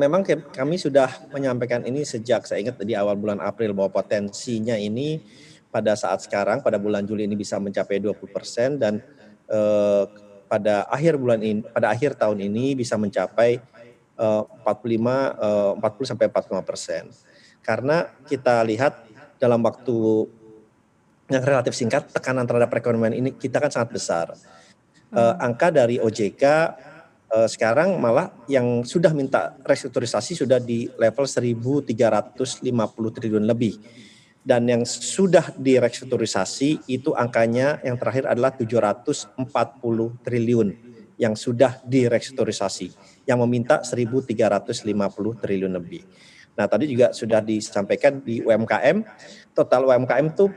memang kami sudah menyampaikan ini sejak saya ingat di awal bulan April bahwa potensinya ini pada saat sekarang pada bulan Juli ini bisa mencapai 20% dan eee, pada akhir tahun ini bisa mencapai 40 sampai 45%. Karena kita lihat dalam waktu yang relatif singkat tekanan terhadap perekonomian ini kita kan sangat besar. Mhm. Angka dari OJK sekarang malah yang sudah minta restrukturisasi sudah di level 1.350 triliun lebih. Dan yang sudah direstrukturisasi itu angkanya yang terakhir adalah 740 triliun yang sudah direstrukturisasi, yang meminta 1.350 triliun lebih. Nah tadi juga sudah disampaikan di UMKM, total UMKM itu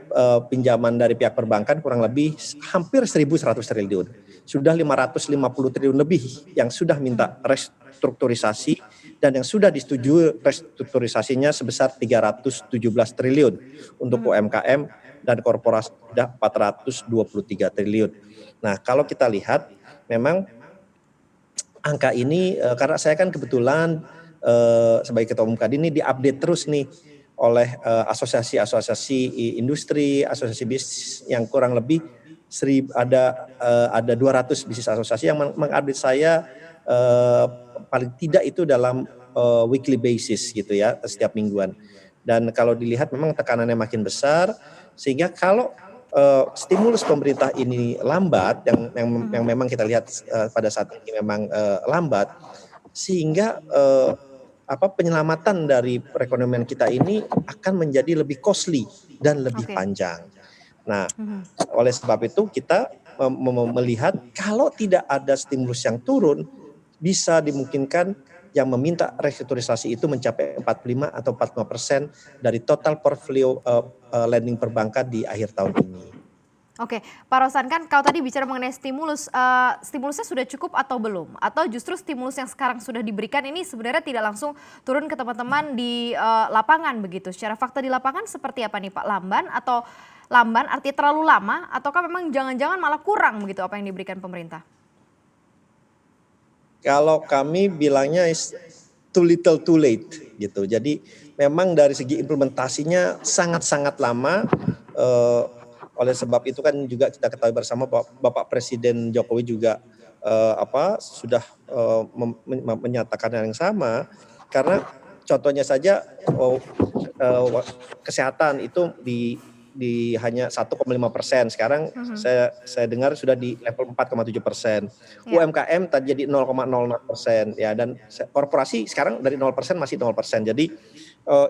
pinjaman dari pihak perbankan kurang lebih hampir 1.100 triliun. Sudah 550 triliun lebih yang sudah minta restrukturisasi dan yang sudah disetujui restrukturisasinya sebesar 317 triliun untuk UMKM dan korporasi sudah 423 triliun. Nah, kalau kita lihat memang angka ini karena saya kan kebetulan sebagai ketua umum Kadin ini diupdate terus nih oleh asosiasi-asosiasi industri, asosiasi bisnis yang kurang lebih ada 200 bisnis asosiasi yang mengupdate saya paling tidak itu dalam weekly basis gitu ya, setiap mingguan. Dan kalau dilihat memang tekanannya makin besar sehingga kalau stimulus pemerintah ini lambat yang memang kita lihat pada saat ini memang lambat sehingga penyelamatan dari perekonomian kita ini akan menjadi lebih costly dan lebih Oke. panjang. Nah, Mhm. oleh sebab itu kita melihat kalau tidak ada stimulus yang turun, bisa dimungkinkan yang meminta restrukturisasi itu mencapai 45 atau 45% dari total portfolio lending perbankan di akhir tahun ini. Oke, Pak Rosan, kan kalau tadi bicara mengenai stimulus, stimulusnya sudah cukup atau belum? Atau justru stimulus yang sekarang sudah diberikan ini sebenarnya tidak langsung turun ke teman-teman di lapangan begitu? Secara fakta di lapangan seperti apa nih Pak? Lamban artinya terlalu lama ataukah memang jangan-jangan malah kurang begitu apa yang diberikan pemerintah? Kalau kami bilangnya too little too late gitu. Jadi memang dari segi implementasinya sangat-sangat lama. Oleh sebab itu kan juga kita ketahui bersama bahwa Bapak Presiden Jokowi juga sudah menyatakan hal yang sama. Karena contohnya saja kesehatan itu di hanya 1,5%. Sekarang Mhm. saya dengar sudah di level 4,7%. Ya. UMKM tadi jadi 0,06% ya dan korporasi sekarang dari 0% masih 0%. Jadi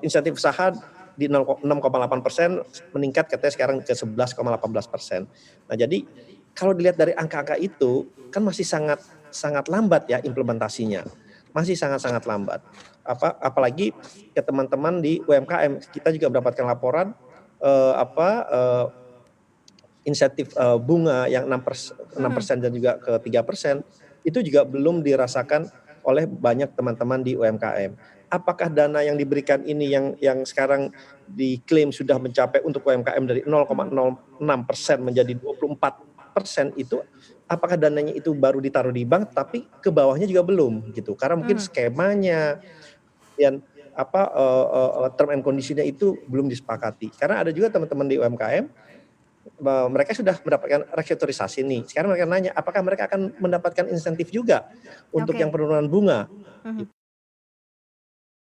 insentif usaha di 6,8% meningkat katanya sekarang ke 11,18%. Nah, jadi kalau dilihat dari angka-angka itu kan masih sangat sangat lambat ya implementasinya. Masih sangat-sangat lambat. Apalagi ke teman-teman di UMKM, kita juga mendapatkan laporan insentif bunga yang 6% dan juga ke 3% itu juga belum dirasakan oleh banyak teman-teman di UMKM. Apakah dana yang diberikan ini yang sekarang diklaim sudah mencapai untuk UMKM dari Mhm. 0,06% menjadi 24% itu apakah dananya itu baru ditaruh di bank tapi ke bawahnya juga belum gitu. Karena mungkin Mhm. skemanya dan term and condition-nya itu belum disepakati. Karena ada juga teman-teman di UMKM mereka sudah mendapatkan restrukturisasi nih. Sekarang mereka nanya, apakah mereka akan mendapatkan insentif juga untuk yang Oke. penurunan bunga? Mhm.